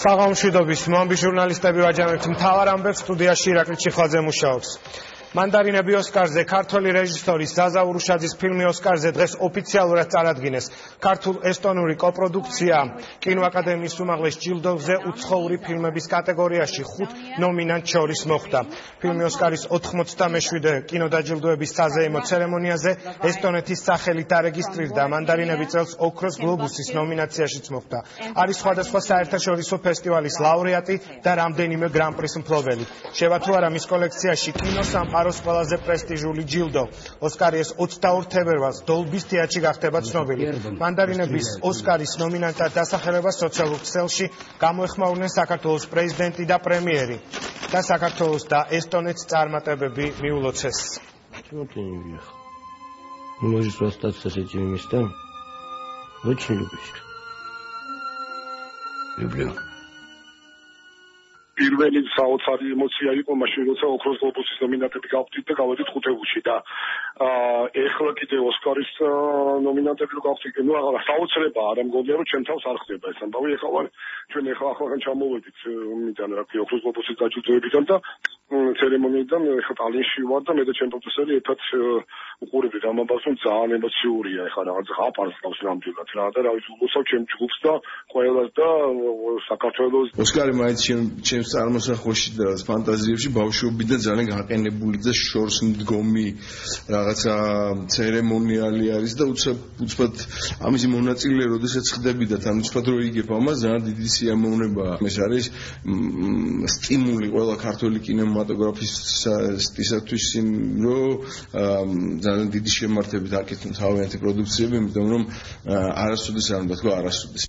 საღამოშვიდობის მომბი ჟურნალისტები ვაჯამებთ მთავარ ამბებს სტუდიაში ირაკლი ჩიხლაძე მუშაობს. მანდარინები ოსკარზე ქართველი რეჟისორის ზაზა ურუშაძის ფილმი ოსკარზე დღეს ოფიციალურად წარადგინეს. ქართულ-ესტონური კოპროდუქცია კინოაკადემიის უმაღლეს ჯილდოზე უცხოური ფილმების კატეგორიაში 5 ნომინანტ შორის მოხვდა. ფილმი ოსკარის 87-მე კინოდაჯილდოების საზეიმო ცერემონიაზე ესტონეთის სახელით დარეგისტრირდა. მანდარინები წელს ოქროს გლობუსის ნომინაციაშიც მოხვდა. არის სხვადასხვა საერთაშორისო ფესტივალის ლაურეატი და რამდენიმე გრან-პრის მფლობელი. შევა თუ არა მის კოლექციაში კინოსამყაროს ყველაზე პრესტიჟული ჯილდო. ოსკარის 22 თებერვალს დოლბის თეატრში გახდება ცნობილი. მანდარინების ოსკარის ნომინანტად დასახელებას სოციალურ ქსელში გამოეხმაურნენ საქართველოს პრეზიდენტი და პრემიერი და საქართველოს და ესტონეთს წარმატებები მიულოცეს. Можешь расстаться с этими местами? Очень любишь. Люблю. პირველი საოცარი ემოცია იყო მაშინ როცა ოქროს გლობუსის ნომინანტები გავხდით და გავედით ხუთეულში და ეხლა კიდე ოსკარის ნომინანტები რო გავხდით, ნუ აღარა საოცრებაა, არა მგონია რომ ჩემ თავს არ ხდება ეს ამბავი. ეხლა ვარ ჩვენ ახლახან ჩამოვედით მიდან რა ქვია ოქროს გლობუსის დაჯილდოებიდან და ცერემონიიდან ეხლა ტალინში ვარ და მე და ჩემ პროდიუსერი ერთად უყურებდით ამ ამბავს, რომ ძალიან ემოციურია ეხლა რაღაც აპარს გავს ნამდვილად რა და რა ვიცი ულოცავ ჩემ ჯგუფს და ყველას და საქართველოს ოსკარი მაინც ჩემს წარმოსახვეში და ფანტაზიებში ბავშვობიდან ძალიან გაყენებული და შორს მდგომი რაღაცა ცერემონიალი არის და უცბად ამისი მონაწილე როდესაც ხდები და თან უცბად რო იგებ ამას ძალიან დიდი სიამოვნებაა. ეს არის სტიმული ყველა ქართული კინემატოგრაფისტისათვის რომ ძალიან დიდი შემართებით აკეთონ თავიანთი პროდუქციები, იმიტომ რომ არასოდეს არ უნდა თქვა არასოდეს